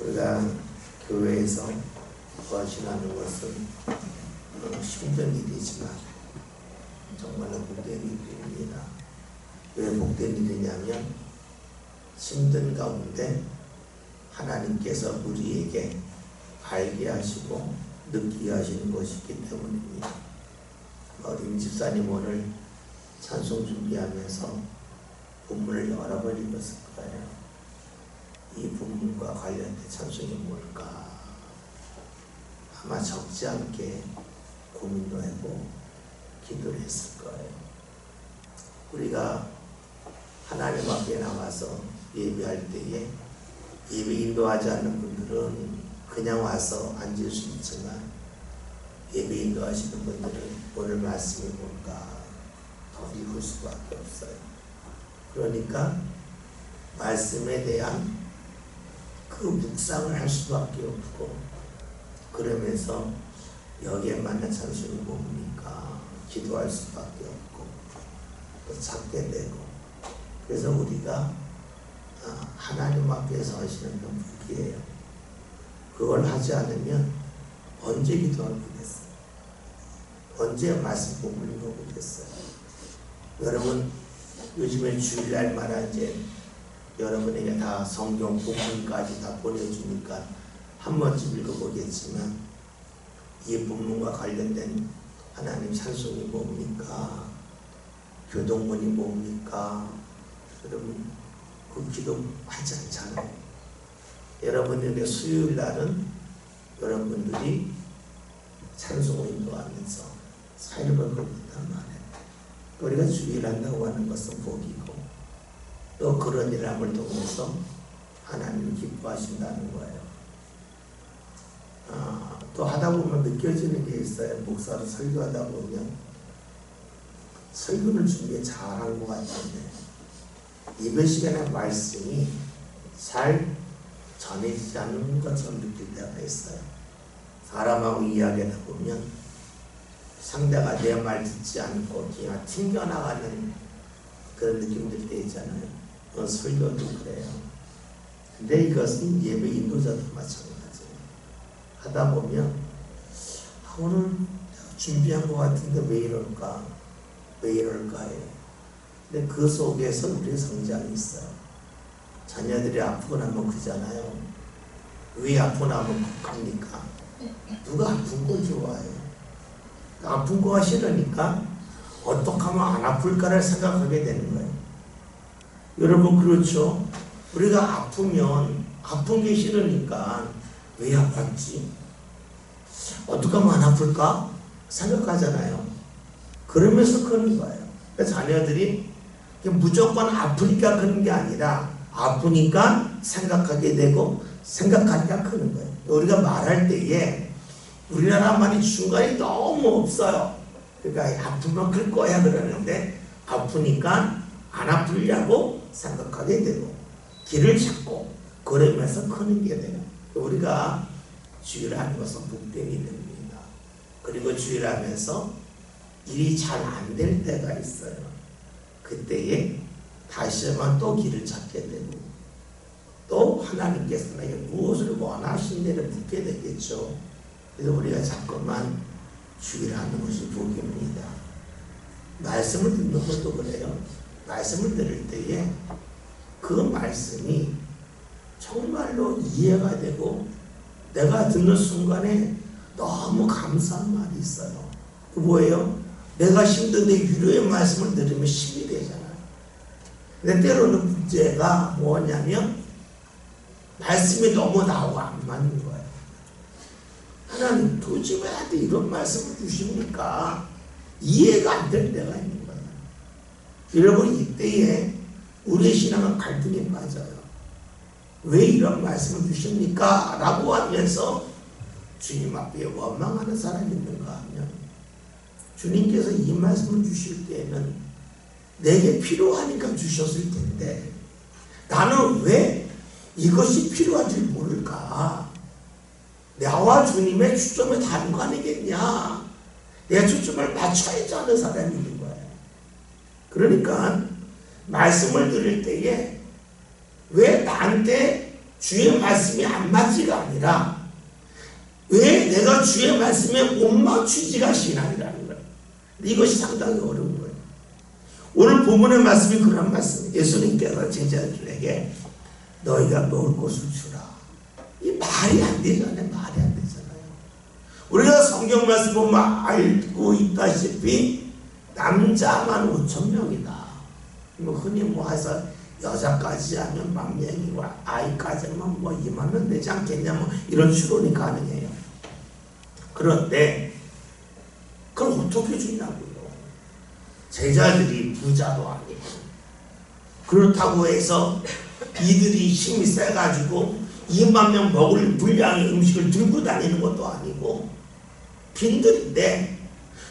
우리가 교회에서 거신하는 것은 힘든 일이지만 정말로 복된 일입니다. 왜 복된 일이냐면 힘든 가운데 하나님께서 우리에게 알게 하시고 느끼게 하시는 것이 있기 때문입니다. 임 집사님 오늘 찬송 준비하면서 본문을 여러 번 읽었을 거예요. 이 본문과 관련된 찬송이 뭘까? 아마 적지 않게 고민도 하고 기도를 했을 거예요. 우리가 하나님 앞에 나와서 예배할 때에 예배 인도하지 않는 분들은 그냥 와서 앉을 수 있지만 예배 인도하시는 분들은 오늘 말씀이 뭘까 더 읽을 수밖에 없어요. 그러니까 말씀에 대한 그 묵상을 할 수밖에 없고, 그러면서 여기에 맞는 찬송이 뭡니까? 기도할 수밖에 없고 또 찾게 되고, 그래서 우리가 하나님 앞에 서시는 건 복이에요. 그걸 하지 않으면 언제 기도할 거겠어요? 언제 말씀 본문을 보겠어요? 여러분 요즘에 주일날마다 이제 여러분에게 다 성경 본문까지 다 보내주니까 한 번쯤 읽어보겠지만, 이 본문과 관련된 하나님 찬송이 뭡니까? 교동문이 뭡니까? 여러분 그 기도 하지 않잖아요. 여러분들의 수요일날은 여러분들이 찬송을 인도하면서 삶을 걸었단 말이에요. 우리가 주일 한다고 하는 것은 복이고, 또 그런 일함을 통해서 하나님이 기뻐하신다는 거예요. 또 하다 보면 느껴지는 게 있어요. 목사로 설교하다 보면 설교를 준비 잘한 것 같은데 예배 시간에 말씀이 잘 전해지지 않는 것처럼 느낄 때가 있어요. 사람하고 이야기하다 보면 상대가 내 말 듣지 않고 그냥 튕겨나가는 그런 느낌 들 때 있잖아요. 설교도 그래요. 근데 이것은 예배 인도자도 마찬가지예요. 하다 보면 오늘 준비한 것 같은데 왜 이럴까? 왜 이럴까요? 근데 그 속에서 우리의 성장이 있어요. 자녀들이 아프고 나면 그잖아요. 왜 아프고 나면 극합니까? 누가 아픈 걸 좋아해요? 아픈 거가 싫으니까 어떻게 하면 안 아플까를 생각하게 되는 거예요. 여러분 그렇죠? 우리가 아프면 아픈 게 싫으니까 왜 아팠지? 어떻게 하면 안 아플까? 생각하잖아요. 그러면서 크는 거예요. 그래서 자녀들이 무조건 아프니까 크는 게 아니라 아프니까 생각하게 되고 생각하니까 크는 거예요. 우리가 말할 때에 우리나라 말이 중간이 너무 없어요. 그러니까 아프면 클 거야 그러는데 아프니까 안 아프려고 생각하게 되고 길을 찾고 그러면서 크는 게 돼요. 우리가 주일하는 것은 복된 일입니다. 그리고 주일하면서 일이 잘 안 될 때가 있어요. 그때에 다시 한번 또 길을 찾게 되고 또 하나님께서 나에게 무엇을 원하시는지를 묻게 되겠죠. 그래서 우리가 자꾸만 주일하는 것이 복입니다. 말씀을 듣는 것도 그래요. 말씀을 들을 때에 그 말씀이 정말로 이해가 되고 내가 듣는 순간에 너무 감사한 말이 있어요. 그 뭐예요? 내가 힘든데 위로의 말씀을 들으면 힘이 되잖아요. 근데 때로는 문제가 뭐냐면 말씀이 너무 나하고 안 맞는 거예요. 하나님 도대체 왜 나한테 이런 말씀을 주십니까? 이해가 안 될 때가 있는 거예요. 여러분 이때에 우리의 신앙은 갈등에 빠져요. 왜 이런 말씀을 주십니까? 라고 하면서 주님 앞에 원망하는 사람이 있는가 하면 주님께서 이 말씀을 주실 때에는 내게 필요하니까 주셨을 텐데 나는 왜 이것이 필요한 줄 모를까? 나와 주님의 초점이 다른 거 아니겠냐? 내 초점을 맞춰야지 하는 사람이 있는 거예요. 그러니까 말씀을 들을 때에 왜 나한테 주의 말씀이 안 맞지가 아니라 왜 내가 주의 말씀에 못 맞추지가 신앙이라는 거예요. 이것이 상당히 어려운 거예요. 오늘 본문의 말씀이 그런 말씀이에요. 예수님께서 제자들에게 너희가 먹을 것을 주라. 이 말이 안 되잖아요. 말이 안 되잖아요. 우리가 성경 말씀 보면 알고 있다시피 남자만 5,000명이다. 뭐 흔히 뭐 해서 여자까지 하면 10,000명이고 아이까지 하면 뭐 20,000명 되지 않겠냐 뭐 이런 추론이 가능해요. 그런데 그걸 어떻게 주냐고요. 제자들이 부자도 아니고 그렇다고 해서 이들이 힘이 세가지고 20,000명 먹을 분량의 음식을 들고 다니는 것도 아니고 빈들인데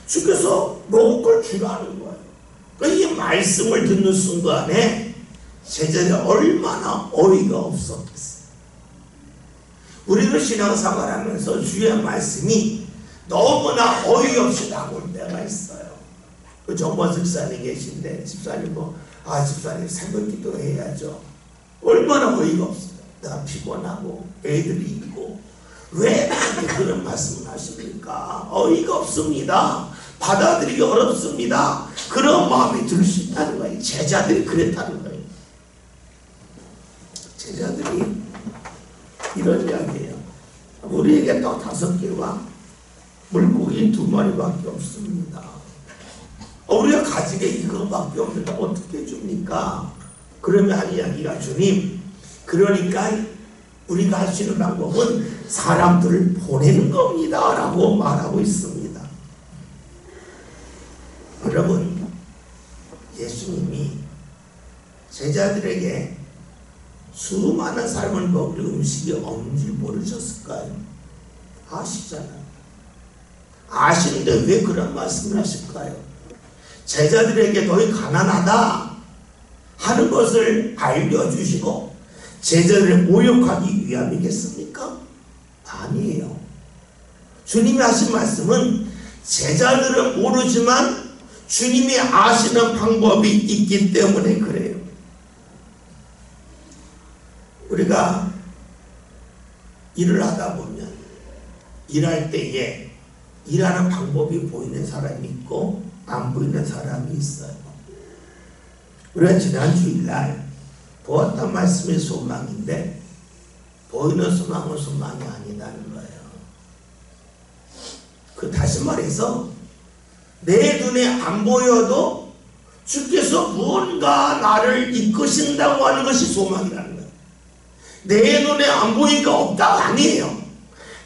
주께서 먹을 걸 주라는 거예요. 그러니까 이 말씀을 듣는 순간에 제자들이 얼마나 어이가 없었겠어요. 우리는 신앙생활 하면서 주의 말씀이 너무나 어이없이 나올 때가 있어요. 그 정보 집사님 계신데 집사님 집사님 새벽기도 해야죠. 얼마나 어이가 없어요. 내가 피곤하고 애들이 있고 왜 나한테 그런 말씀을 하십니까? 어이가 없습니다. 받아들이기 어렵습니다. 그런 마음이 들 수 있다는 거예요. 제자들이 그랬다는 거예요. 제자들이 이런 이야기예요. 우리에게 떡 5개와 물고기 2마리밖에 없습니다. 우리가 가진 게 이거밖에 없는데 어떻게 줍니까? 그러면 한 이야기가 주님, 그러니까 우리가 할 수 있는 방법은 사람들을 보내는 겁니다 라고 말하고 있습니다. 여러분, 예수님이 제자들에게 수많은 사람을 먹을 음식이 없는지 모르셨을까요? 아시잖아요. 아시는데 왜 그런 말씀을 하실까요? 제자들에게 너희 가난하다 하는 것을 알려주시고 제자들을 모욕하기 위함이겠습니까? 아니에요. 주님이 하신 말씀은 제자들은 모르지만 주님이 아시는 방법이 있기 때문에 그래요. 우리가 일을 하다 보면 일할 때에 일하는 방법이 보이는 사람이 있고 안 보이는 사람이 있어요. 우리가 지난 주일날 보았던 말씀이 소망인데 보이는 소망은 소망이 아니라는 거예요. 다시 말해서 내 눈에 안 보여도 주께서 무언가 나를 이끄신다고 하는 것이 소망이라는 거예요. 내 눈에 안 보이니까 없다가 아니에요.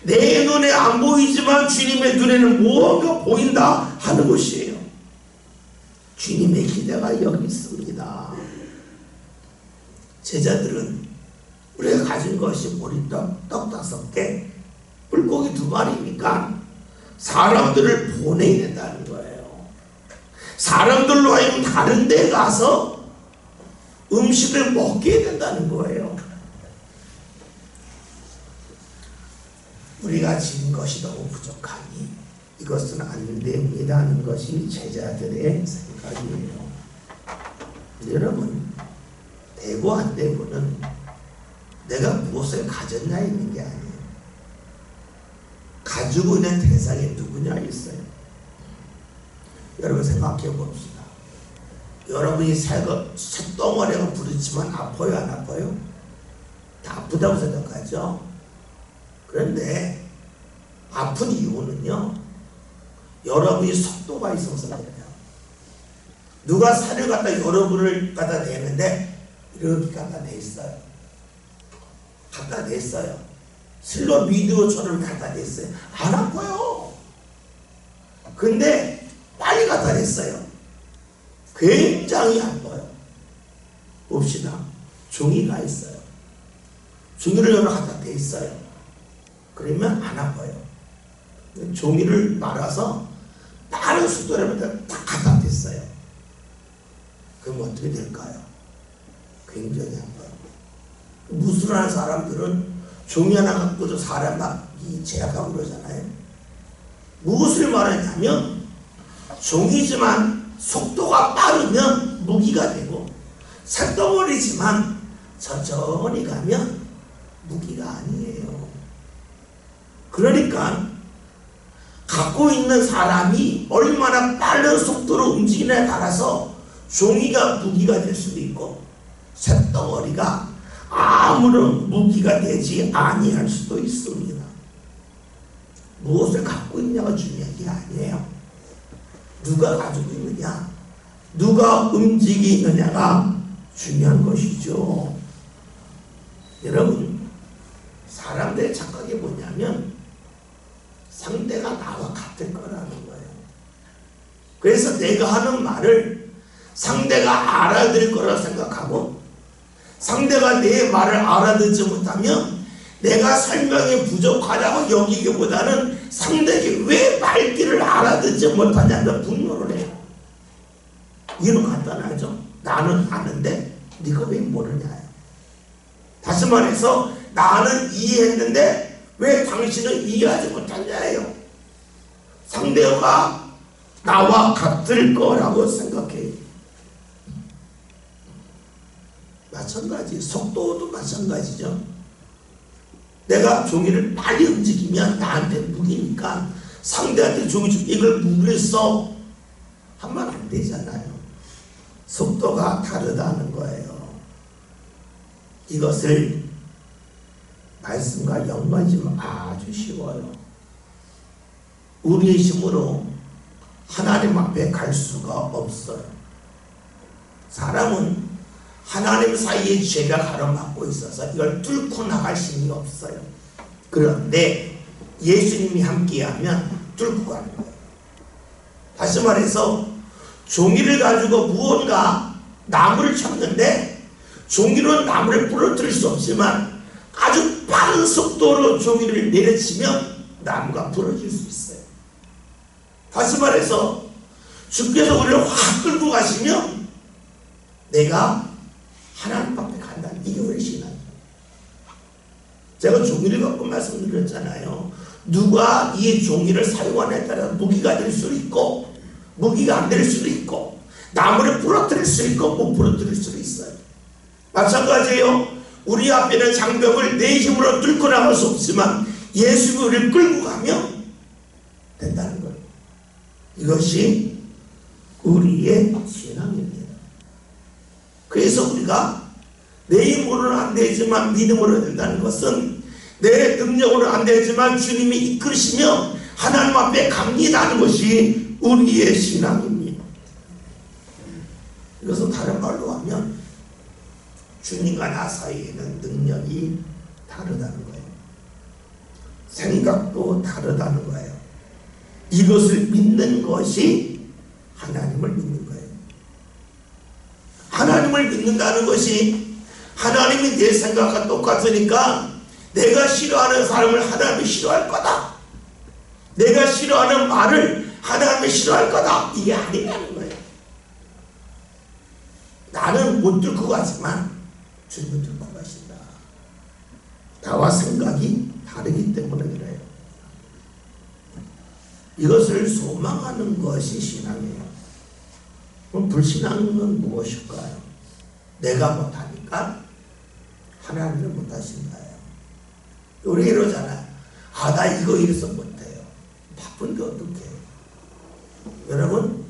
내 눈에 안 보이지만 주님의 눈에는 무언가 보인다 하는 것이에요. 주님의 기대가 여기 있습니다. 제자들은 우리가 가진 것이 보리떡 5개, 물고기 2마리니까 사람들을 보내야 된다는 거예요. 사람들로 하여금 다른 데 가서 음식을 먹게 된다는 거예요. 우리가 지닌 것이 너무 부족하니 이것은 안 됩니다 하는 것이 제자들의 생각이에요. 여러분, 되고 안 되고는 내가 무엇을 가졌냐 있는 게 아니에요. 가지고 있는 대상이 누구냐 있어요. 여러분 생각해 봅시다. 여러분이 새덩어리가 부딪히면 아파요 안 아파요? 다 아프다고 생각하죠. 그런데 아픈 이유는요, 여러분이 속도가 있어서 그래요. 누가 살을 갖다 여러분을 갖다 대는데 이렇게 갖다 댔어요. 갖다 댔어요. 슬로 미디어처럼 갖다 댔어요. 안 아파요. 근데 빨리 갖다 댔어요. 굉장히 아파요. 봅시다. 종이가 있어요. 종이를 여러 갖다 댔어요. 그러면 안 아파요. 종이를 말아서 빠른 속도로 딱 갖다 댔어요. 그럼 어떻게 될까요? 굉장히 아파요. 무술하는 사람들은 종이 하나 갖고도 사람 막 제압하고 그러잖아요. 무엇을 말하냐면 종이지만 속도가 빠르면 무기가 되고, 쇳덩어리지만 천천히 가면 그러니까 갖고 있는 사람이 얼마나 빠른 속도로 움직이냐에 따라서 종이가 무기가 될 수도 있고 쇳덩어리가 아무런 무기가 되지 아니할 수도 있습니다. 무엇을 갖고 있냐가 중요한 게 아니에요. 누가 가지고 있느냐, 누가 움직이느냐가 중요한 것이죠. 여러분, 사람들의 착각이 뭐냐면 상대가 나와 같을 거라는 거예요. 그래서 내가 하는 말을 상대가 알아들을 거라 생각하고, 상대가 내 말을 알아듣지 못하면 내가 설명이 부족하다고 여기기보다는 상대에게 왜 말귀를 알아듣지 못하냐는 분노를 해요. 이건 간단하죠. 나는 아는데 네가 왜 모르냐. 다시 말해서 나는 이해했는데 왜 당신은 이해하지 못하냐예요. 상대가 나와 같을 거라고 생각해요. 마찬가지, 속도도 마찬가지죠. 내가 종이를 빨리 움직이면 나한테 무기니까 상대한테 종이 좀 이걸 무리를 써 하면 안 되잖아요. 속도가 다르다는 거예요. 이것을 말씀과 연관지면 아주 쉬워요. 우리의 힘으로 하나님 앞에 갈 수가 없어요. 사람은 하나님 사이에 죄가 가로막고 있어서 이걸 뚫고 나갈 힘이 없어요. 그런데 예수님이 함께하면 뚫고 가는 거예요. 다시 말해서 종이를 가지고 무언가 나무를 쳤는데 종이로 나무를 부러뜨릴 수 없지만 아주 빠른 속도로 종이를 내려치면 나무가 부러질 수 있어요. 다시 말해서 주께서 우리를 확 끌고 가시면 내가 하나님 앞에 간다는 이게 우리 신앙이에요. 제가 종이를 갖고 말씀드렸잖아요. 누가 이 종이를 사용하느냐에 따라 무기가 될 수도 있고 무기가 안 될 수도 있고 나무를 부러뜨릴 수 있고 못 부러뜨릴 수도 있어요. 마찬가지예요. 우리 앞에는 장벽을 내 힘으로 뚫고 나갈 수 없지만 예수가 우리를 끌고 가면 된다는 거예요. 이것이 우리의 신앙입니다. 그래서 우리가 내 힘으로는 안 되지만 믿음으로 된다는 것은 내 능력으로는 안 되지만 주님이 이끌으시면 하나님 앞에 갑니다는 것이 우리의 신앙입니다. 이것은 다른 말로 하면 주님과 나 사이에는 능력이 다르다는 거예요. 생각도 다르다는 거예요. 이것을 믿는 것이 하나님을 믿는 거예요. 하나님을 믿는다는 것이 하나님이 내 생각과 똑같으니까 내가 싫어하는 사람을 하나님이 싫어할 거다. 내가 싫어하는 말을 하나님이 싫어할 거다. 이게 아니라는 거예요. 나는 못 뚫고 가지만 주님은 뚫고 가신다. 나와 생각이 다르기 때문에 그래요. 이것을 소망하는 것이 신앙이에요. 그럼 불신앙은 무엇일까요? 내가 못하니까 하나님을 못하신다요. 우리 이러잖아요. 아, 나 이거 이래서 못해요. 바쁜데 어떡해요? 여러분,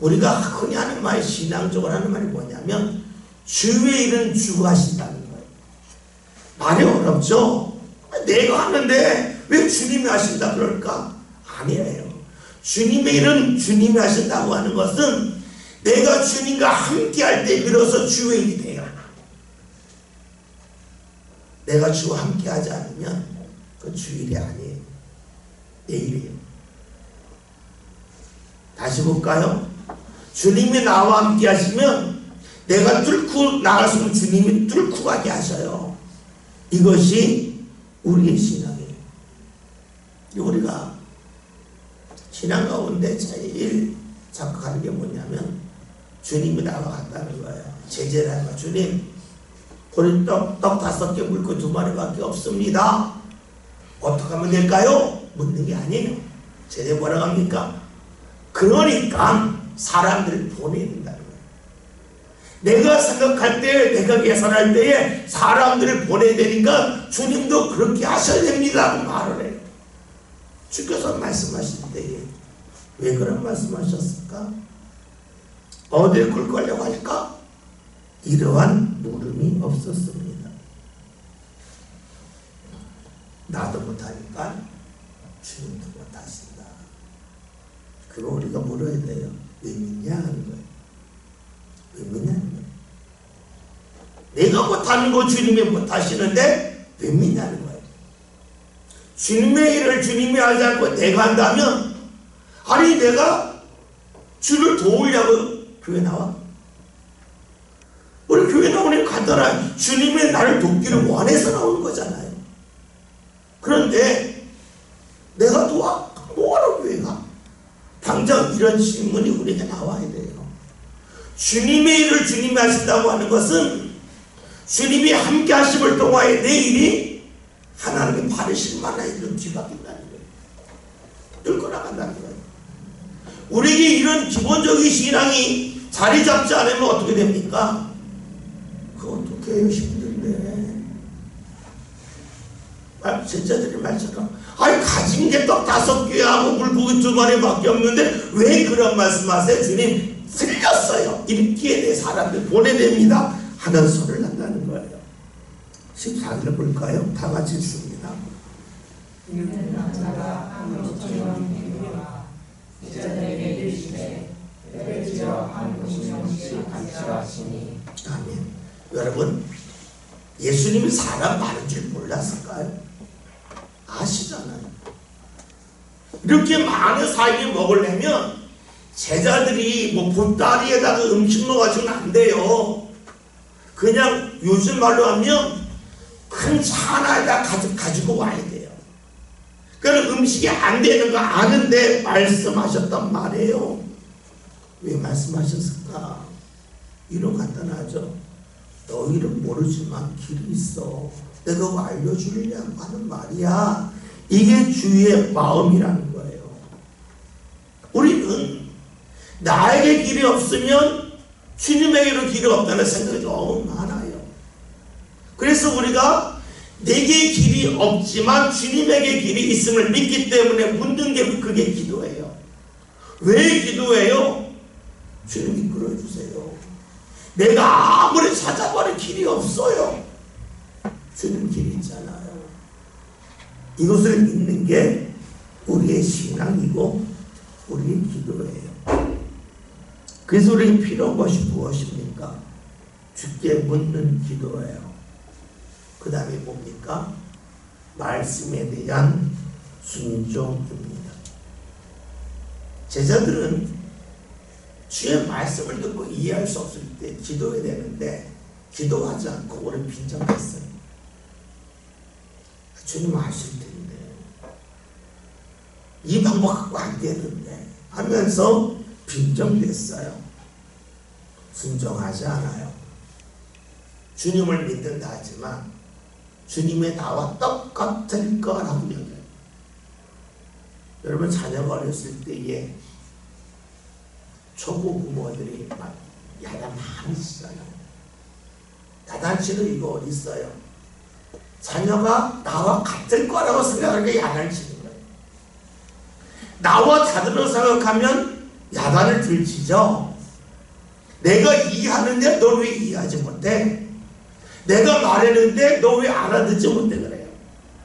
우리가 흔히 하는 말, 신앙적으로 하는 말이 뭐냐면 주의 일은 주가 하신다는 거예요. 말이 어렵죠? 내가 하는데 왜 주님이 하신다 그럴까? 아니에요. 주님의 일은 주님이 하신다고 하는 것은 내가 주님과 함께 할 때 비로소 주의 일이 돼요. 내가 주와 함께 하지 않으면 그 주 일이 아니에요. 내 일이에요. 다시 볼까요? 주님이 나와 함께 하시면 내가 뚫고 나갈 수 있는 주님이 뚫고 가게 하셔요. 이것이 우리의 신앙이에요. 우리가 신앙 가운데 제일 착각하는 게 뭐냐면 주님이 나와 간다는 거예요. 제재라는 거. 주님, 우리 떡 5개 물고 2마리밖에 없습니다. 어떻게 하면 될까요? 묻는 게 아니에요. 제재 뭐라고 합니까? 그러니까 사람들을 보내야 된다는 거예요. 내가 생각할 때, 내가 계산할 때에 사람들을 보내야 되니까 주님도 그렇게 하셔야 됩니다. 말을 해요. 주께서 말씀하실 때에 왜 그런 말씀하셨을까? 어디에 굴거려고 할까? 이러한 물음이 없었습니다. 나도 못하니까 주님도 못하신다. 그럼 우리가 물어야 돼요. 왜 믿냐 하는 거예요. 왜 믿냐는 거예요. 내가 못하는 거 주님이 못하시는데 왜 믿냐는 거예요. 주님의 일을 주님이 하지 않고 내가 한다면, 아니 내가 주를 도우려고 교회 나와? 우리 교회 나오는 간단한 주님의 나를 돕기를 원해서 나오는 거잖아요. 그런데 내가 도와? 뭐하러 교회 가? 당장 이런 질문이 우리에게 나와야 돼요. 주님의 일을 주님이 하신다고 하는 것은 주님이 함께 하심을 통하여 내 일이 하나님의 바르실 만한 일로 뒤바뀐다는 거예요. 뚫고 나간다는 거예요. 우리에게 이런 기본적인 신앙이 자리 잡지 않으면 어떻게 됩니까? 그거 어떻게 해요? 힘든데. 제자들이 말처럼 아니 가진 게 떡 5개하고 물고기 2마리밖에 없는데 왜 그런 말씀하세요? 주님 틀렸어요. 읽기에 내 사람들 보내됩니다 하는 소리를 한다는 거예요. 14절을 볼까요? 다 같이 읽습니다. 이는 남자가 한 것처럼 이루라. 제자들에게 이르시되 내가 한 50명씩 간절하시니. 아멘. 여러분, 예수님이 사람 많은 줄 몰랐을까요? 아시잖아요. 이렇게 많은 사람이 먹으려면 제자들이 뭐 보따리에다가 음식 넣어가지고는 안 돼요. 그냥 요즘 말로 하면 큰 차 하나에다 가지고 와야 돼요. 그러니까 음식이 안 되는 거 아는데 말씀하셨단 말이에요. 왜 말씀하셨을까? 이런 간단하죠. 너희는 모르지만 길이 있어. 내가 그거 알려주려고 하는 말이야. 이게 주의 마음이라는 거예요. 우리는 나에게 길이 없으면 주님에게도 길이 없다는 생각이 너무 많아요. 그래서 우리가 내게 길이 없지만 주님에게 길이 있음을 믿기 때문에 묻는 게 그게 기도예요. 왜 기도해요? 주님 이끌어주세요. 내가 아무리 찾아봐도 길이 없어요. 주님 길이 있잖아요. 이것을 믿는 게 우리의 신앙이고 우리의 기도예요. 그래서 우리에게 필요한 것이 무엇입니까? 주께 묻는 기도예요. 그 다음에 뭡니까? 말씀에 대한 순종입니다. 제자들은 주의 말씀을 듣고 이해할 수 없을 때 기도해야 되는데 기도하지 않고 오늘 빈정했어요. 주님 아실 텐데 이 방법 갖고 안 되는데 하면서 빈정됐어요. 순종하지 않아요. 주님을 믿는다 하지만 주님의 나와 똑같을 거라고 여겨요. 여러분 자녀가 어렸을 때에 초보 부모들이 막 야단 많이 치잖아요. 야단치는 이거 어디 있어요? 자녀가 나와 같을 거라고 생각하니까 야단을 치는 거예요. 나와 다르다고 생각하면 야단을 들치죠. 내가 이해하는데 너 왜 이해하지 못해? 내가 말했는데 너 왜 알아듣지 못해 그래요.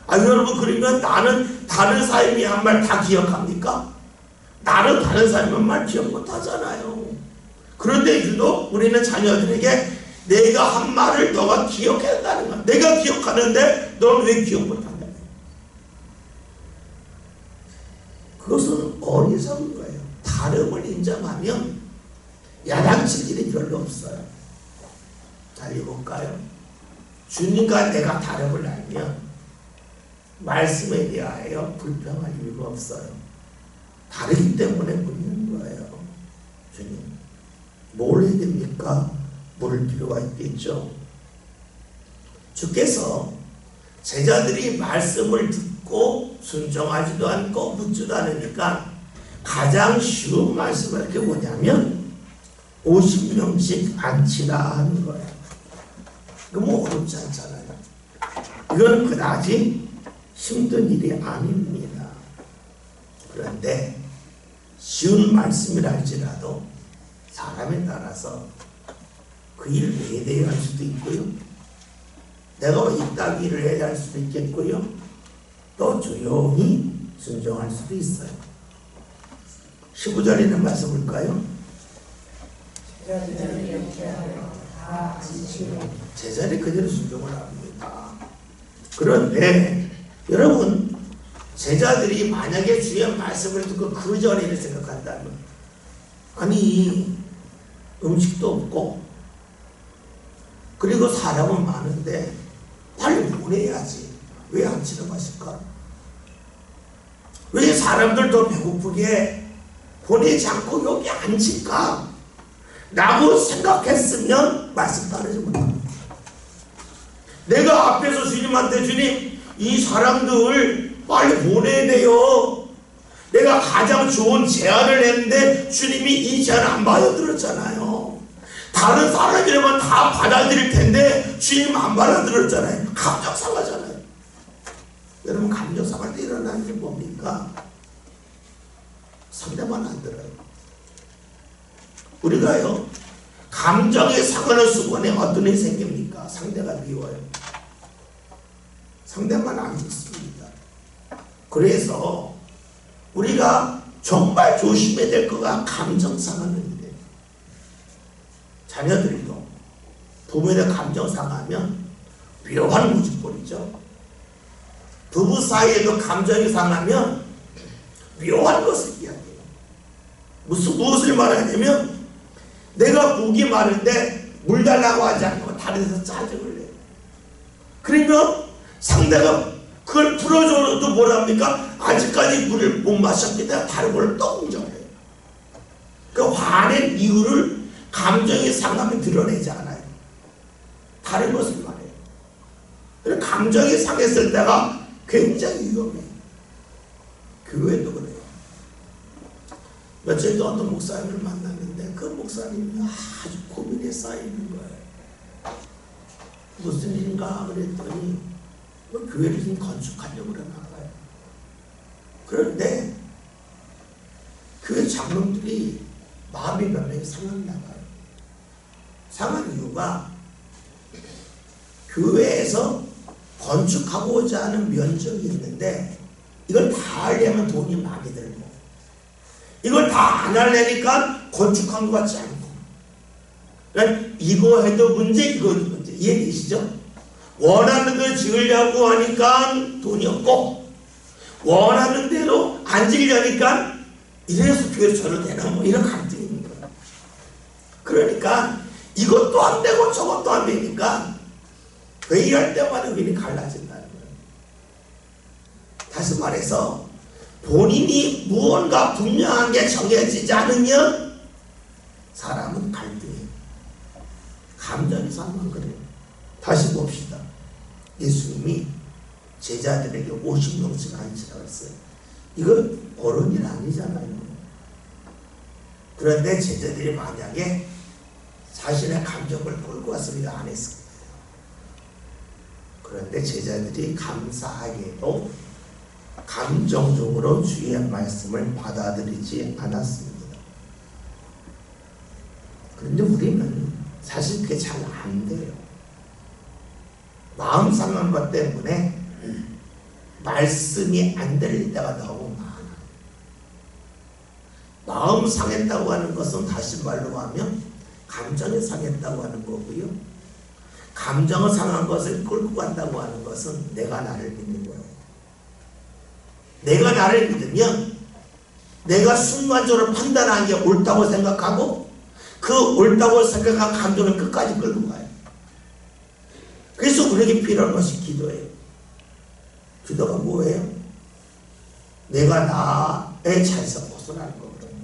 아 여러분 그러면 나는 다른 사람이 한 말 다 기억합니까? 나는 다른 사람의 말 기억 못하잖아요. 그런데 유독 우리는 자녀들에게 내가 한 말을 너가 기억해야 한다는 거야. 내가 기억하는데 너는 왜 기억 못한다? 그것은 어리석은 거예요. 다름을 인정하면 야단칠 일이 별로 없어요. 잘 읽어볼까요? 주님과 내가 다름을 알면 말씀에 대하여 불평할 이유가 없어요. 다르기 때문에 묻는 거예요. 주님 뭘 해야 됩니까? 물을 필요가 있겠죠. 주께서 제자들이 말씀을 듣고 순종하지도 않고 묻지도 않으니까 가장 쉬운 말씀을 이렇게 뭐냐면 50명씩 앉히라 하는 거예요. 이거 뭐 어렵지 않잖아요. 이건 그다지 힘든 일이 아닙니다. 그런데 쉬운 말씀이라 할지라도 사람에 따라서 그 일을 외대해야 할 수도 있고요. 내가 이따 일을 해야 할 수도 있겠고요. 또 조용히 순종할 수도 있어요. 15절에 있는 말씀 볼까요? 제자들이 그대로 순종을 합니다. 그런데 여러분, 제자들이 만약에 주의 말씀을 듣고 그 전에를 생각한다면, 아니 음식도 없고 그리고 사람은 많은데 빨리 보내야지, 왜 안 지나가실까? 왜 사람들 더 배고프게 보내지 않고 여기 앉을까? 라고 생각했으면 말씀 따르지 못합니다. 내가 앞에서 주님한테, 주님 이 사람들 빨리 보내야 돼요, 내가 가장 좋은 제안을 했는데 주님이 이 제안을 안 받아들였잖아요. 다른 사람이라면 다 받아들일 텐데 주님 안 받아들였잖아요. 감정 상하잖아요. 여러분, 감정 상할 때 일어나는 게 뭡니까? 상대만 안 들어요. 우리가요, 감정의 상하는 순간에 어떤 일이 생깁니까? 상대가 미워요. 상대만 안 듣습니다. 그래서 우리가 정말 조심해야 될 거가 감정 상하는 일이에요. 자녀들도 부모에 대한 감정 상하면 묘한 고집버리죠. 부부 사이에도 감정이 상하면 묘한 것을 이야기해요. 무엇을 말하냐면, 내가 목이 마른데 물 달라고 하지 않고 다른 데서 짜증을 내요. 그러면 상대가 그걸 풀어줘도 뭐랍니까? 아직까지 물을 못 마셨기 때문에 다른 걸 또 공정해요. 그 화낸 이유를 감정이 상하면 드러내지 않아요. 다른 것을 말해요. 그래서 감정이 상했을 때가 굉장히 위험해요. 교회도 그래요. 며칠 전 어떤 목사님을 만났는데 그 목사님이 아주 고민에 쌓이는 거예요. 무슨 일인가 그랬더니 교회를 좀 건축하려고 그러나 봐요. 그런데 교회 장로들이 마음이 몇 명이 상했나 봐요. 상한 이유가 교회에서 건축하고자 하는 면적이 있는데 이걸 다 하려면 돈이 많이 들고, 이걸 다 안 하려니까 건축한 것 같지 않고, 그러니까 이거 해도 문제, 이거 해도 문제. 이해되시죠? 원하는 걸 지으려고 하니까 돈이 없고, 원하는 대로 안 지으려니까 이래서 교회를 저러 되나 뭐 이런 갈등이 있는 거예요. 그러니까 이것도 안 되고 저것도 안 되니까 회의할 때마다 의견이 갈라진다는 거예요. 다시 말해서 본인이 무언가 분명한 게 정해지지 않으면 사람은 갈등해요. 감정이 상한 그래요. 다시 봅시다. 예수님이 제자들에게 50명씩 앉히라고 했어요. 이건 어려운 일 아니잖아요. 그런데 제자들이 만약에 자신의 감정을 끌고 왔습니다. 안 했을 거예요. 그런데 제자들이 감사하게도 감정적으로 주의 말씀을 받아들이지 않았습니다. 그런데 우리는 사실 그게 잘 안 돼요. 마음 상한 것 때문에 말씀이 안 들릴 때가 너무 많아. 마음 상했다고 하는 것은 다시 말로 하면 감정이 상했다고 하는 거고요. 감정을 상한 것을 끌고 간다고 하는 것은 내가 나를 믿는 거예요. 내가 나를 믿으면 내가 순간적으로 판단한 게 옳다고 생각하고 그 옳다고 생각한 감정을 끝까지 끌고 가요. 그래서 우리에게 필요한 것이 기도예요. 기도가 뭐예요? 내가 나의 자리에서 벗어나는 거거든요.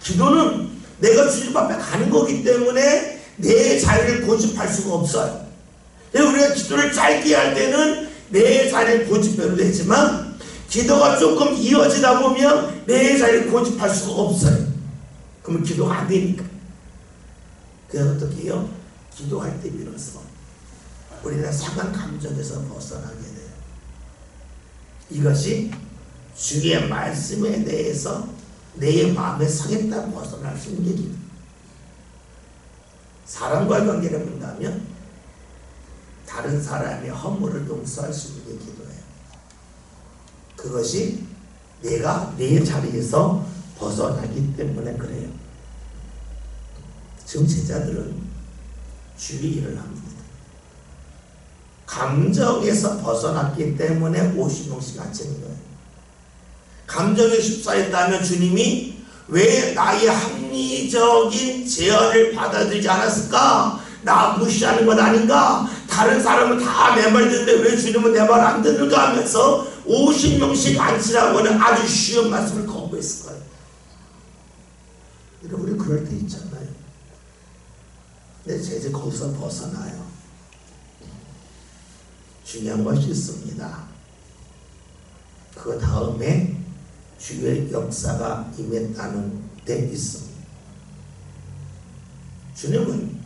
기도는 내가 주님 앞에 가는 거기 때문에 내 자리를 고집할 수가 없어요. 우리가 기도를 짧게 할 때는 내 자리를 고집해도 되지만 기도가 조금 이어지다 보면 내 자리를 고집할 수가 없어요. 그러면 기도가 안 되니까. 그래서 어떻게 해요? 기도할 때 비로소 우리는 상한 감정에서 벗어나게 돼요. 이것이 주의 말씀에 대해서 내 마음에 서겠다 벗어날 수 있는 게 기도. 사람과의 관계를 본다면 다른 사람의 허물을 용서할 수 있는 게 기도예요. 그것이 내가 내 자리에서 벗어나기 때문에 그래요. 지금 제자들은 주의 일을 합니다. 감정에서 벗어났기 때문에 50명씩 안 채는 거예요. 감정에 휩싸였다면 주님이 왜 나의 합리적인 제안을 받아들이지 않았을까? 나 무시하는 건 아닌가? 다른 사람은 다 내 말 듣는데 왜 주님은 내 말 안 듣는가 하면서 50명씩 앉히라고 하는 아주 쉬운 말씀을 거부했을 거예요. 여러분, 우리 그럴 때 있잖아요. 근데 이제 거기서 벗어나요. 중요한 것이 있습니다. 그 다음에 주의 역사가 임했다는 데 있습니다. 주님은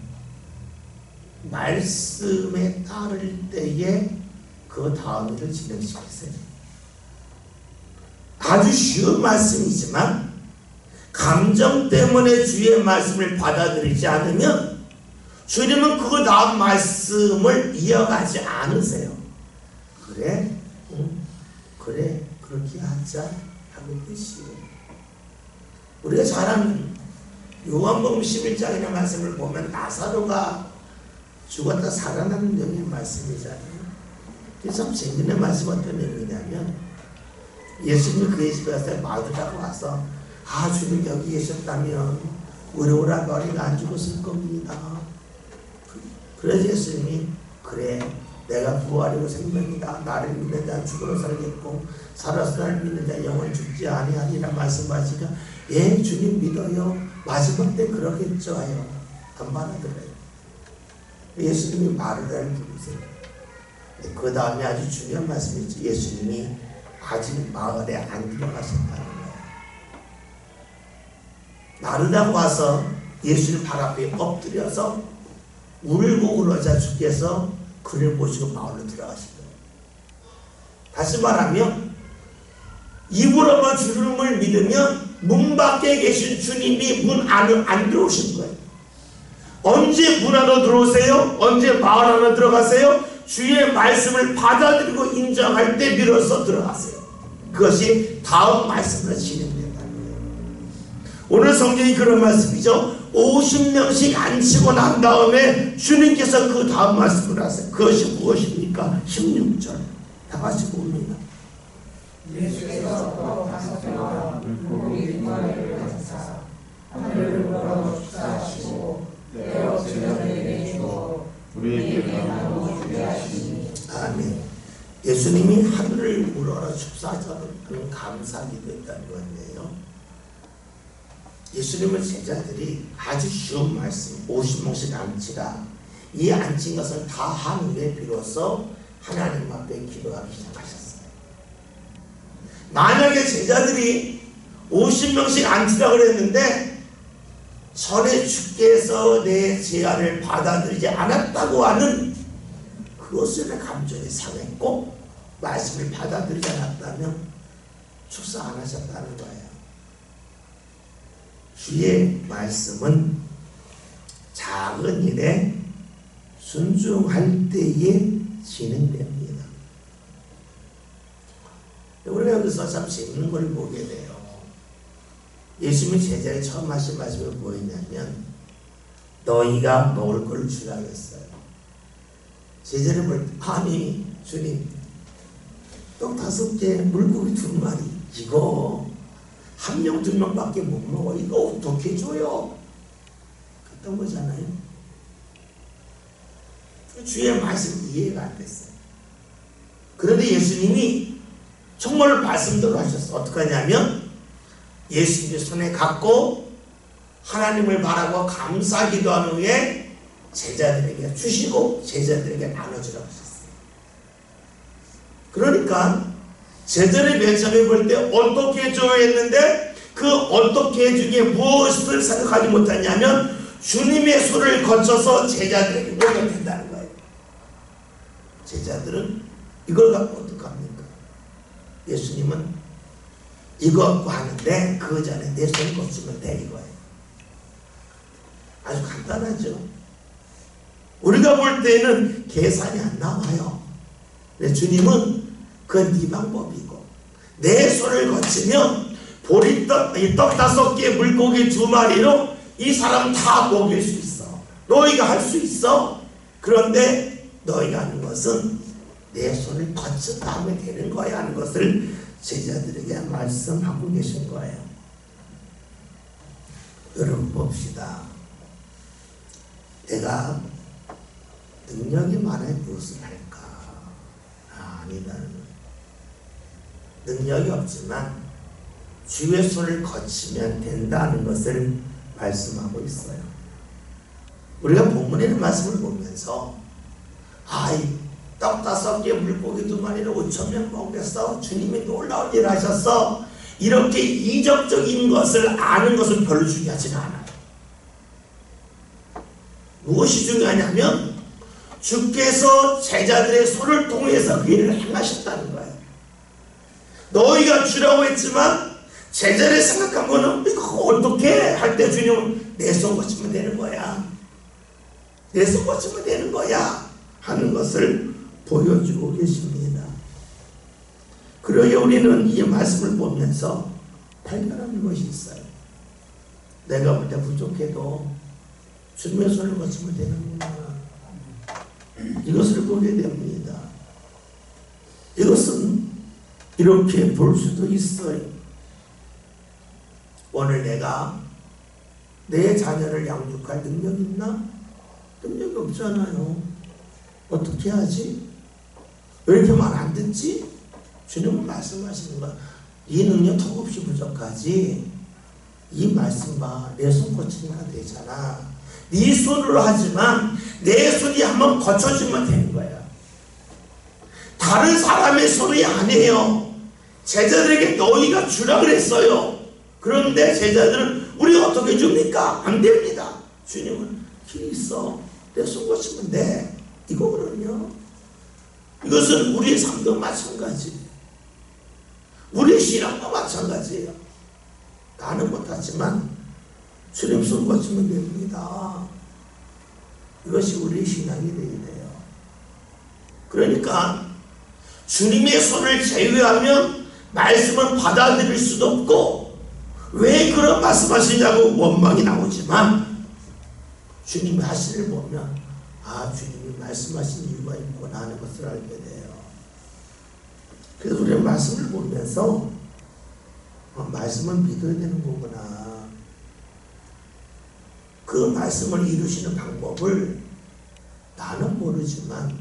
말씀에 따를 때에 그 다음 일을 진행시키세요. 아주 쉬운 말씀이지만 감정 때문에 주의 말씀을 받아들이지 않으면 주님은 그 다음 말씀을 이어가지 않으세요. 그래? 그래, 그렇게 하자 하는 뜻이에요. 우리가 잘 아는 요한복음 11장이라는 말씀을 보면 나사로가 죽었다 살아나는 내용의 말씀이잖아요. 참 재밌는 말씀 어떤 내용이냐면 예수님이 그의 집에 가서 마르다가 와서 주님 여기 계셨다면 우리 오라버니가 안 죽었을 겁니다. 그래서 예수님이 그래 내가 부활이고 생명이다. 나를 믿는 자는 죽어도 살겠고 살아서 나를 믿는 자는 영원히 죽지 아니하리라 말씀하시니까 예 주님 믿어요. 마지막 때 그러겠죠 하여 안 받아들여요. 예수님이 마르다를 부르세요. 그 다음에 아주 중요한 말씀이죠. 예수님이 아직 마을에 안 들어가셨다는 거예요. 마르다가 와서 예수님 발 앞에 엎드려서 울고 그러자 주께서 그를 모시고 마을로 들어가신 거예요. 다시 말하면 입으로만 주님을 믿으면 문 밖에 계신 주님이 문 안으로 안 들어오신 거예요. 언제 문 안으로 들어오세요? 언제 마을 안으로 들어가세요? 주의 말씀을 받아들이고 인정할 때 비로소 들어가세요. 그것이 다음 말씀으로 진행된다는 거예요. 오늘 성경이 그런 말씀이죠. 50명씩 앉히고 난 다음에 주님께서 그 다음 말씀을 하세요. 그것이 무엇입니까? 16절 다 같이 봅니다. 예수께서 또 다섯 배와 고기 6마리를 가지사 하늘을 우러러 축사하시고 떼어 제자들에게 주어 우리에게 나누어 주게 하시니. 아멘. 예수님이 하늘을 우러러 축사하자는 감사기도 했다는 건데요. 예수님은 제자들이 아주 쉬운 말씀 50명씩 앉히라 이 앉힌 것을 다 한 후에 비로소 하나님 앞에 기도하기 시작하셨어요. 만약에 제자들이 50명씩 앉히라 그랬는데 전에 주께서 내 제안을 받아들이지 않았다고 하는 그것을 감정이 상했고 말씀을 받아들이지 않았다면 축사 안 하셨다는 거예요. 주의 말씀은 작은 일에 순종할 때에 진행됩니다. 우리가 여기서 참 재밌는 걸 보게 돼요. 예수님이 제자에 처음 하신 말씀이 뭐였냐면 너희가 먹을 걸 주라 했어요. 제자를 볼 때 아니 주님 떡 5개 물고기 2마리 이거 1명 2명밖에 못 먹어. 이거 어떻게 줘요? 그랬던 거잖아요. 주의 말씀 이해가 안 됐어요. 그런데 예수님이 정말 말씀대로 하셨어요. 어떻게 하냐면 예수님의 손에 갖고 하나님을 바라고 감사 기도한 후에 제자들에게 주시고 제자들에게 나눠주라고 하셨어요. 그러니까 제자들이 맨 처음에 볼 때 어떻게 해줘야 했는데 그 어떻게 해주기에 무엇을 생각하지 못했냐면 주님의 손을 거쳐서 제자들에게 오게 된다는 거예요. 제자들은 이걸 갖고 어떡합니까? 예수님은 이거 하는데 그 전에 내 손 꽂으면 돼 이거예요. 아주 간단하죠. 우리가 볼 때는 계산이 안 나와요. 근데 주님은 그건 네 방법이고 내 손을 거치면 보리떡 5개 물고기 2마리로 이 사람 다 먹일 수 있어. 너희가 할 수 있어. 그런데 너희가 하는 것은 내 손을 거친 다음에 되는 거야 하는 것을 제자들에게 말씀하고 계신 거예요. 여러분 봅시다. 내가 능력이 많아야 무엇을 할까? 아니다. 능력이 없지만 주의 손을 거치면 된다는 것을 말씀하고 있어요. 우리가 본문에 있는 말씀을 보면서 떡 5개 물고기 2마리를 5,000명 먹였어. 주님이 놀라운 일을 하셨어. 이렇게 이적적인 것을 아는 것은 별로 중요하지는 않아요. 무엇이 중요하냐면 주께서 제자들의 손을 통해서 그 일을 행하셨다는 거예요. 너희가 주라고 했지만 제자들이 생각한 거는 이거 어떻게 할 때 주님은 내 손 거치면 되는 거야. 내 손 거치면 되는 거야 하는 것을 보여주고 계십니다. 그러게 우리는 이 말씀을 보면서 발견하는 것이 있어요. 내가 볼 때 부족해도 주님의 손을 거치면 되는구나. 이것을 보게 됩니다. 이것은 이렇게 볼 수도 있어요. 오늘 내가 내 자녀를 양육할 능력이 있나? 능력이 없잖아요. 어떻게 하지? 왜 이렇게 말 안 듣지? 주님은 말씀하시는 거야. 이 능력 턱없이 부족하지. 이 말씀 봐. 내 손 거치니까 되잖아. 네 손으로 하지만 내 손이 한번 거쳐주면 되는 거야. 다른 사람의 손이 아니에요. 제자들에게 너희가 주라 그랬어요. 그런데 제자들은 우리가 어떻게 줍니까? 안 됩니다. 주님은 길이 있어. 내 손 거치면 돼. 이거거든요. 이것은 우리의 삶도 마찬가지. 우리의 신앙도 마찬가지예요. 나는 못하지만 주님 손 거치면 됩니다. 이것이 우리의 신앙이 되어야 돼요. 그러니까 주님의 손을 제외하면 말씀을 받아들일 수도 없고, 왜 그런 말씀하시냐고 원망이 나오지만 주님이 하시를 보면 주님이 말씀하신 이유가 있구나 하는 것을 알게 돼요. 그래서 우리는 말씀을 보면서 말씀을 믿어야 되는 거구나. 그 말씀을 이루시는 방법을 나는 모르지만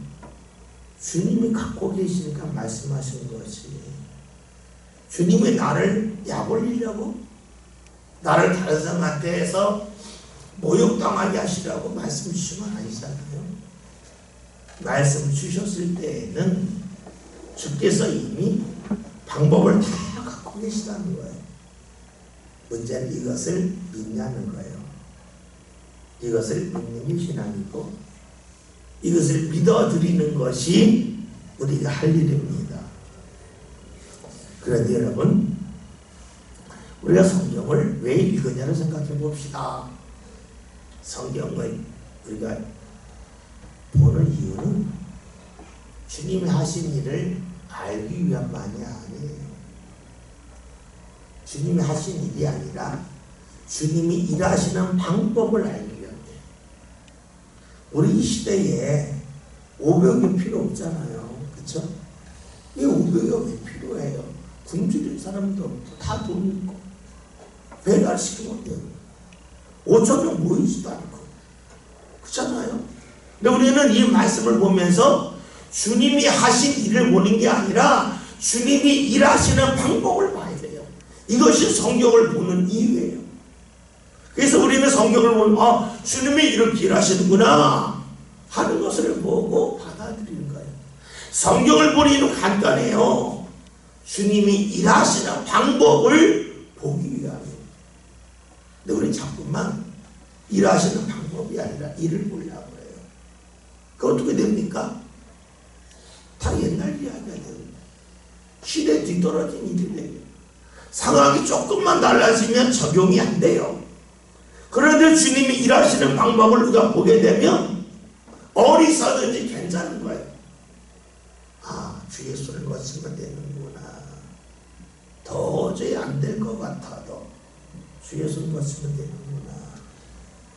주님이 갖고 계시니까 말씀하시는 거지. 주님이 나를 약 올리려고, 나를 다른 사람한테 해서 모욕당하게 하시라고 말씀 주시면 아니잖아요. 말씀 주셨을 때에는 주께서 이미 방법을 다 갖고 계시다는 거예요. 문제는 이것을 믿냐는 거예요. 이것을 믿는 게 신앙이고, 이것을 믿어드리는 것이 우리가 할 일입니다. 그런데 여러분, 우리가 성경을 왜 읽으냐를 생각해 봅시다. 성경을 우리가 보는 이유는 주님이 하신 일을 알기 위함만이 아니에요. 주님이 하신 일이 아니라 주님이 일하시는 방법을 알기 위함이에요. 우리 이 시대에 오병이 필요 없잖아요. 그렇죠? 이 오병이가 왜 필요해요? 굶주린 사람도 없고 다 돈 있고 배달시키면 돼요. 5,000명 모이지도 않고. 그렇잖아요? 근데 우리는 이 말씀을 보면서 주님이 하신 일을 보는 게 아니라 주님이 일하시는 방법을 봐야 돼요. 이것이 성경을 보는 이유예요. 그래서 우리는 성경을 보면 주님이 이렇게 일하시는구나 하는 것을 보고 받아들이는 거예요. 성경을 보는 이유는 간단해요. 주님이 일하시는 방법을 보기 위함이에요. 근데 우리는 자꾸만 일하시는 방법이 아니라 일을 보려고 해요. 그 어떻게 됩니까? 다 옛날 이야기가 됩니다. 시대 뒤떨어진 일이래요. 상황이 조금만 달라지면 적용이 안 돼요. 그런데 주님이 일하시는 방법을 우리가 보게 되면 어디서든지 괜찮은 거예요. 아, 주 예수를 거치면 되는구나. 도저히 안 될 것 같아도 주 예수를 거치면 되는구나.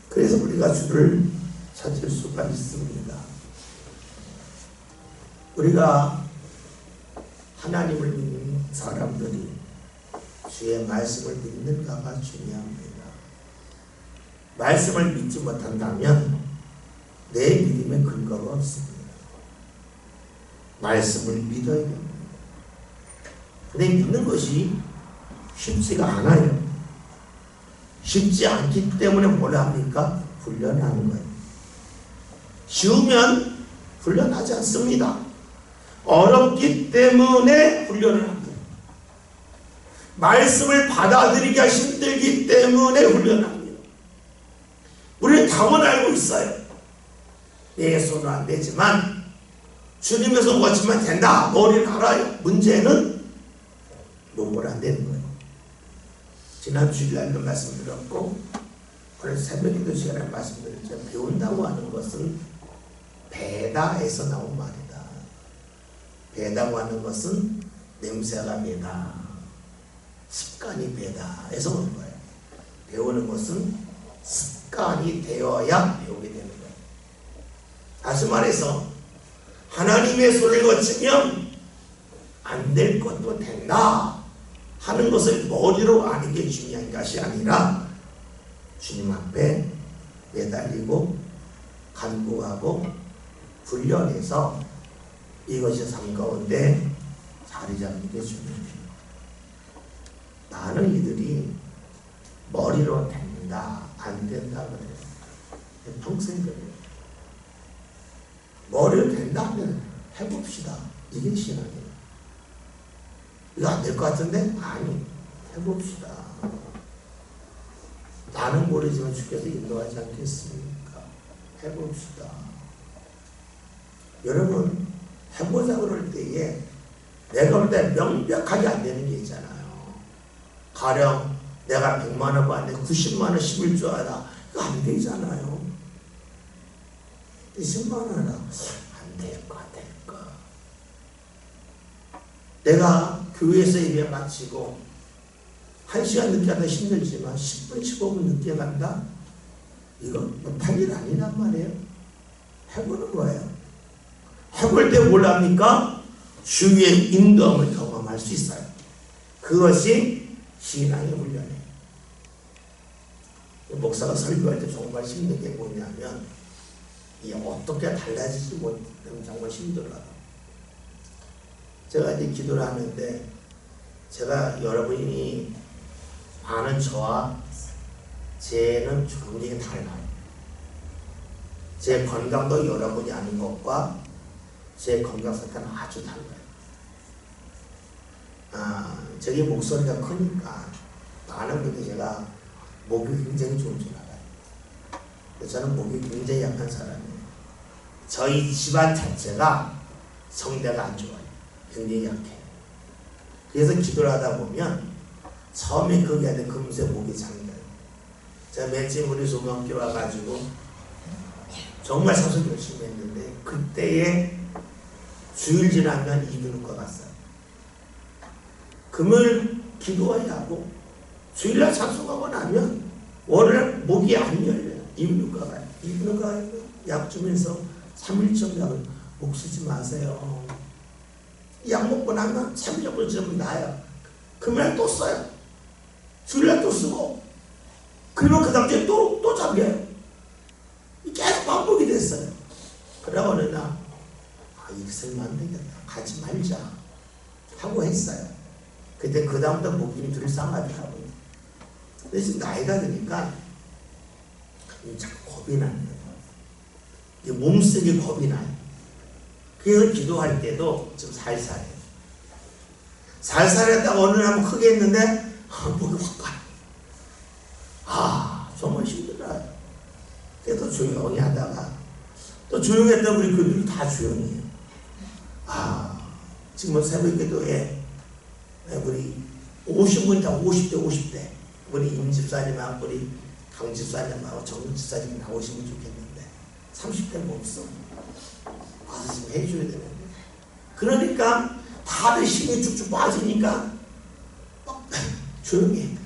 그래서 우리가 주를 찾을 수가 있습니다. 우리가 하나님을 믿는 사람들이 주의 말씀을 믿는가가 중요합니다. 말씀을 믿지 못한다면 내 믿음에 근거가 없습니다. 말씀을 믿어야 됩니다. 근데 믿는 것이 쉽지가 않아요. 쉽지 않기 때문에 뭐라 합니까? 훈련하는 거예요. 쉬우면 훈련하지 않습니다. 어렵기 때문에 훈련을 합니다. 말씀을 받아들이기가 힘들기 때문에 훈련합니다. 우리는 답은 알고 있어요. 내 손은 안 되지만 주님의 손 거치면 된다. 머리는 알아요. 문제는 몸으로 안 되는 거예요. 지난 주일날도 말씀드렸고 오늘 새벽에도 시간에 말씀드렸죠. 배운다고 하는 것은 배다에서 나온 말이다. 배다고 하는 것은 냄새가 배다, 습관이 배다에서 오는 거예요. 배우는 것은 습관이 되어야 배우게 되는 거예요. 다시 말해서 하나님의 손을 거치면 안 될 것도 된다 하는 것을 머리로 아는 게 중요한 것이 아니라 주님 앞에 매달리고 간구하고 훈련해서 이것이 삶 가운데 자리 잡는 게 중요해요. 많은 이들이 머리로 된다 안 된다 그래요. 평생 그래요. 머리로 된다 하면 해봅시다. 이게 신앙이에요. 이거 안 될 것 같은데? 아니, 해봅시다. 나는 모르지만 주께서 인도하지 않겠습니까? 해봅시다. 여러분, 해보자 그럴 때에 내가 볼 때 명백하게 안 되는 게 있잖아요. 가령 내가 100만 원 받는데 90만 원 씹을 줄 알아. 이거 안 되잖아요. 20만 원 안 될까 될까. 내가 교회에서 예배 마치고 1시간 늦게 간다 힘들지만 10분 15분 늦게 간다? 이건 못할 일 아니란 말이에요. 해보는 거예요. 해볼 때 뭘 합니까? 주의 인도함을 경험할 수 있어요. 그것이 신앙의 훈련이에요. 목사가 설교할 때 정말 힘든 게 뭐냐면 이 어떻게 달라지지 못하면 정말 힘들어요. 제가 이제 기도를 하는데 제가 여러분이 아는 저와 쟤는 굉장히 달라요. 제 건강도 여러분이 아는 것과 제 건강 상태는 아주 달라요. 저기 목소리가 크니까 많은 분들이 제가 목이 굉장히 좋은 줄 알아요. 저는 목이 굉장히 약한 사람이에요. 저희 집안 자체가 성대가 안 좋아요. 굉장히 약해요. 그래서 기도를 하다 보면 처음에 그게 아니라 금세 목이 잠겨요. 제가 며칠 우리 소명교회 와가지고 정말 사실 열심히 했는데 그때에 주일 지나면 이비인후과 갔어요. 금요일 기도해야 하고 주일날 찬송하고 나면 월요일 목이 안 열려요. 이비인후과 가요. 이비인후과 약 주면서 3일쯤 약을 목 쓰지 마세요. 약 먹고 나면 3일쯤 지나면 나아요. 금요일 또 써요. 주일날 또 쓰고 그러면 그 다음 주에 또 잠겨요. 계속 반복이 됐어요. 그러고 어느 날 이렇게 쓰면 안 되겠다. 가지 말자 하고 했어요. 근데 그 다음부터 목이 들썩하더라고요. 근데 지금 나이가 드니까 자꾸 겁이 나는 거예요. 몸쓰기 겁이 나요. 그래서 기도할 때도 좀 살살해요. 살살했다가 어느 날 한번 크게 했는데 목이 확 가요. 정말 힘들어요. 그래도 조용히 하다가 또 조용히 했다 우리 그들이 다 조용히 해요. 지금 새벽 기도에 우리 50분이 다 50대. 우리 임 집사님하고 우리 강 집사님하고 정 집사님 나오시면 좋겠는데 30대는 없어. 와서 지금 해줘야 되는데. 그러니까 다들 힘이 쭉쭉 빠지니까 조용히 해.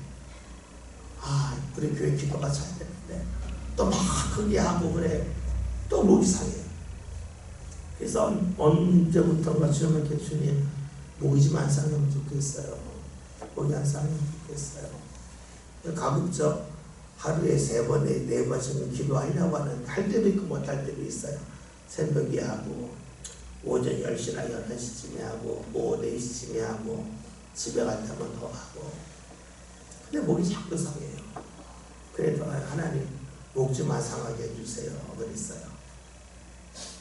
아, 우리 교회 기도가 잘 되는데 또 막 크게 하고 그래. 또 목이 상해요. 그래서 언제부턴가 주님을 이렇게 주님 목이 좀 안 상하면 좋겠어요. 목이 안 상하면 좋겠어요. 가급적 하루에 3번, 4번씩은 기도하려고 하는데 할 때도 있고 못할 때도 있어요. 새벽에 하고 오전 10시나 11시쯤에 하고 오후 4시쯤에 하고 집에 간다면 더 하고. 근데 목이 자꾸 상해요. 그래도 하나님 목 좀 안 상하게 해주세요 그랬어요.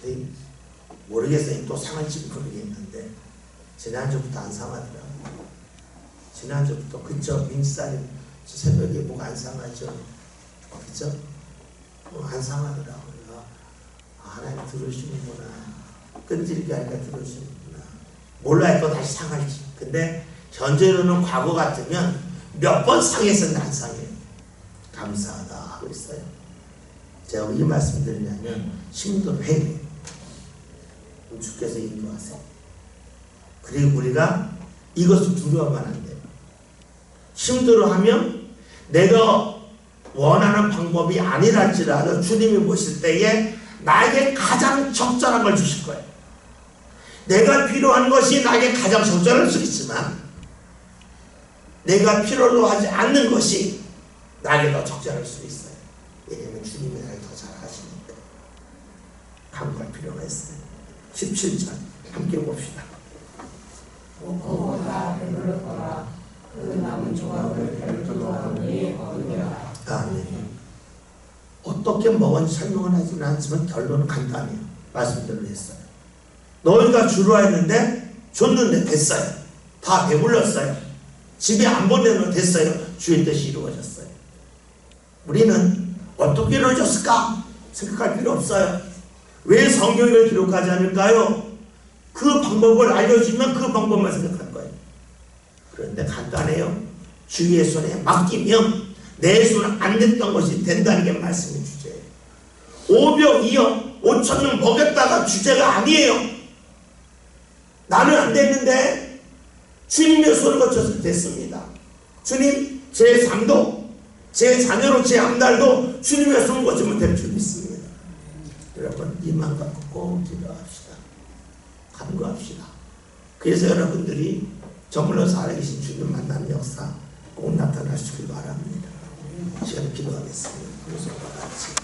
근데 모르겠어요. 또 상할지 모르겠는데 지난주부터 안 상하더라고요. 지난주부터. 그쵸? 민지사님 새벽에 목 안 상하죠? 그쵸? 안 상하더라고요. 아, 하나님 들으시는구나. 끈질기게 하니까 들으시는구나. 몰라요. 또 다시 상할지. 근데 현재로는 과거 같으면 몇 번 상해서는 안 상해요. 감사하다 하고 있어요. 제가 이 말씀 드리냐면 심도를 해야 돼요. 주께서 인도하세요. 그리고 우리가 이것을 두려워하면 안 돼요. 힘들어 하면 내가 원하는 방법이 아니랄지라도 주님이 보실 때에 나에게 가장 적절한 걸 주실 거예요. 내가 필요한 것이 나에게 가장 적절할 수 있지만 내가 필요로 하지 않는 것이 나에게 더 적절할 수 있어요. 왜냐하면 주님이 나를 더 잘 아시니까. 간구할 필요가 있어요. 17절 함께 봅시다. 먹고 다 배불렀거나 그 남은 조각을 별도로 하니 얻으리라. 아멘. 어떻게 먹은지 설명은 하지는 않지만 결론은 간단해요. 말씀대로 했어요. 너희가 주로 했는데 줬는데 됐어요. 다 배불렀어요. 집에 안 보내면 됐어요. 주의 뜻이 이루어졌어요. 우리는 어떻게 이루어졌을까 생각할 필요 없어요. 왜 성경을 기록하지 않을까요? 그 방법을 알려주면 그 방법만 생각할 거예요. 그런데 간단해요. 주의 손에 맡기면 내 손은 안 됐던 것이 된다는 게 말씀의 주제예요. 5병 2억 5천명 먹였다가 주제가 아니에요. 나는 안 됐는데 주님의 손을 거쳐서 됐습니다. 주님 제 삶도 제 자녀로 제 앞날도 주님의 손을 거치면 될 줄 믿습니다. 여러분 이 마음 갖고 꼭 기도합시다. 간구합시다. 그래서 여러분들이 정말로 살아계신 주님 만나는 역사 꼭 나타나시길 바랍니다. 시간에 기도하겠습니다. 그래서 같이